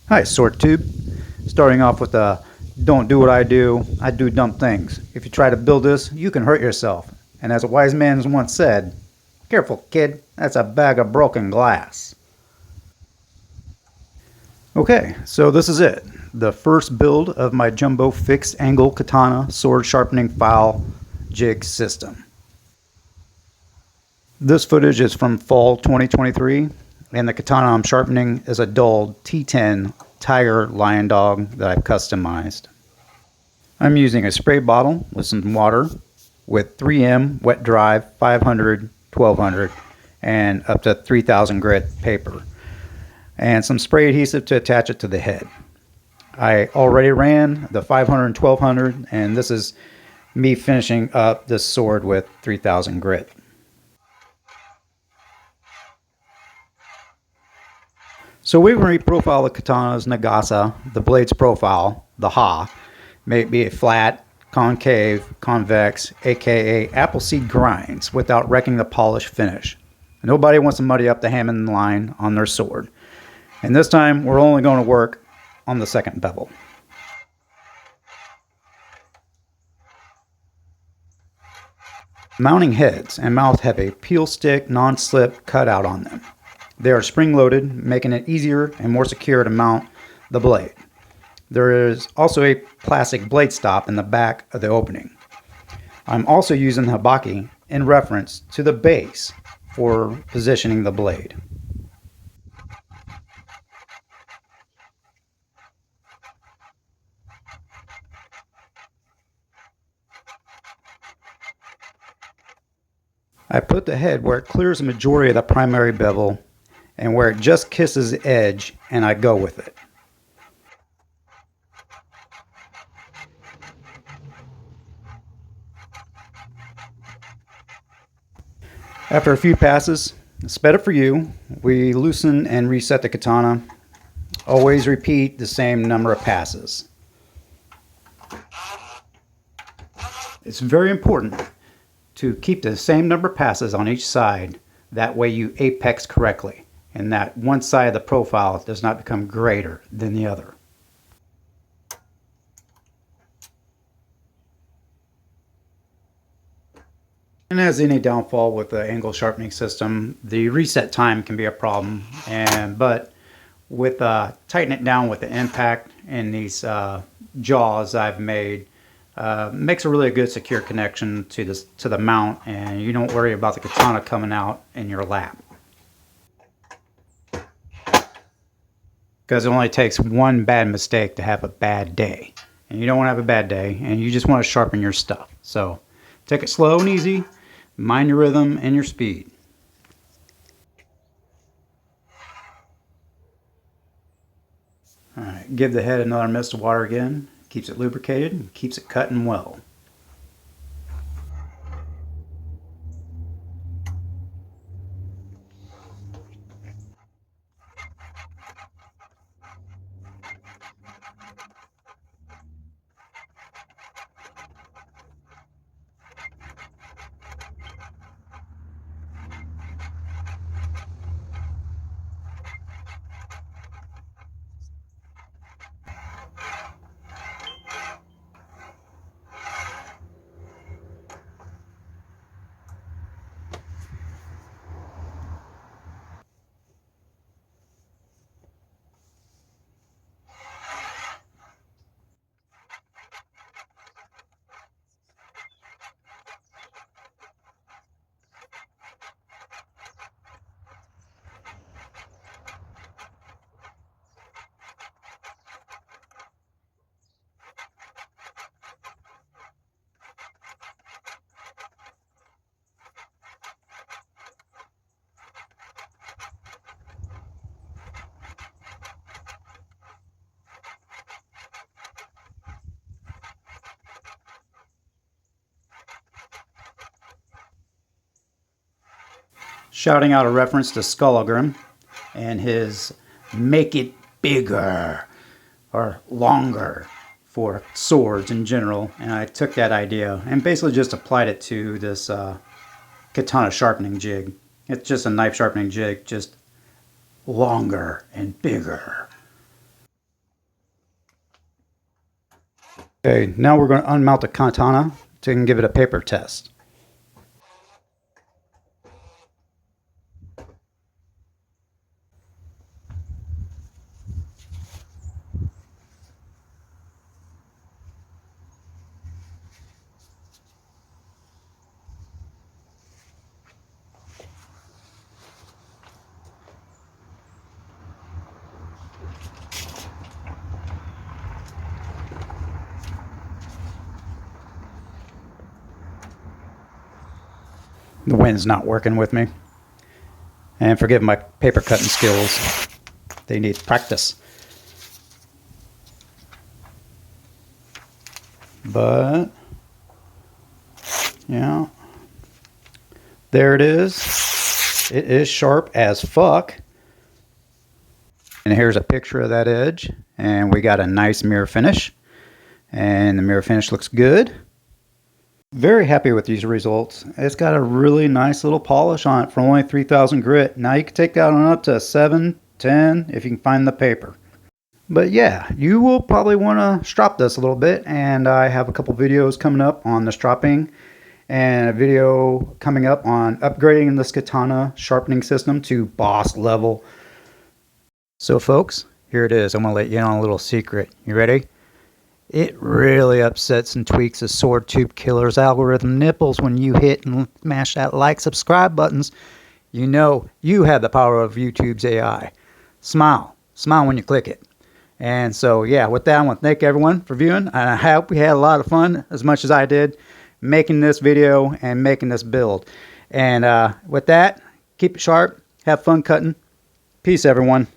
Hi, Sword Tube. Starting off with a don't do what I do dumb things. If you try to build this, you can hurt yourself. And as a wise man once said, careful, kid, that's a bag of broken glass. Okay, so this is it. The first build of my jumbo fixed angle katana sword sharpening file jig system. This footage is from fall 2023, and the katana I'm sharpening is a dull T10 tiger lion dog that I've customized. I'm using a spray bottle with some water with 3M wet dry 500, 1200, and up to 3000 grit paper, and some spray adhesive to attach it to the head. I already ran the 500 and 1200, and this is me finishing up this sword with 3000 grit. So we can reprofile the katana's nagasa, the blade's profile, the ha, may it be a flat, concave, convex, aka appleseed grinds, without wrecking the polished finish. Nobody wants to muddy up the Hammond line on their sword. And this time we're only going to work on the second bevel. Mounting heads and mouth have a peel stick non-slip cutout on them. They are spring-loaded, making it easier and more secure to mount the blade. There is also a plastic blade stop in the back of the opening. I'm also using the habaki in reference to the base for positioning the blade. I put the head where it clears the majority of the primary bevel and where it just kisses the edge, and I go with it. After a few passes, it's better for you. We loosen and reset the katana. Always repeat the same number of passes. It's very important to keep the same number of passes on each side. That way you apex correctly, and that one side of the profile does not become greater than the other. And as any downfall with the angle sharpening system, the reset time can be a problem. But with tightening it down with the impact and these jaws I've made, makes a really good secure connection to the mount, and you don't worry about the katana coming out in your lap. Because it only takes one bad mistake to have a bad day. And you don't want to have a bad day, and you just want to sharpen your stuff. So take it slow and easy, mind your rhythm and your speed. Alright, give the head another mist of water again. Keeps it lubricated and keeps it cutting well. Shouting out a reference to Skullagrim and his make it bigger or longer for swords in general, and I took that idea and basically just applied it to this katana sharpening jig. It's just a knife sharpening jig, just longer and bigger. Okay, now we're going to unmount the Katana to give it a paper test. The wind's not working with me. And forgive my paper cutting skills. They need practice. But, yeah. There it is. It is sharp as fuck. And here's a picture of that edge. And we got a nice mirror finish. And the mirror finish looks good. Very happy with these results. It's got a really nice little polish on it for only 3,000 grit. Now you can take that on up to 7, 10 if you can find the paper. But yeah, you will probably want to strop this a little bit, and I have a couple videos coming up on the stropping and a video coming up on upgrading this Katana sharpening system to boss level. So folks, here it is. I'm going to let you in on a little secret. You ready? It really upsets and tweaks the sword tube killer's algorithm nipples when you hit and smash that like, subscribe buttons. You know you have the power of YouTube's AI. Smile. Smile when you click it. And so, yeah, with that, I want to thank everyone for viewing. And I hope we had a lot of fun, as much as I did, making this video and making this build. And with that, keep it sharp. Have fun cutting. Peace, everyone.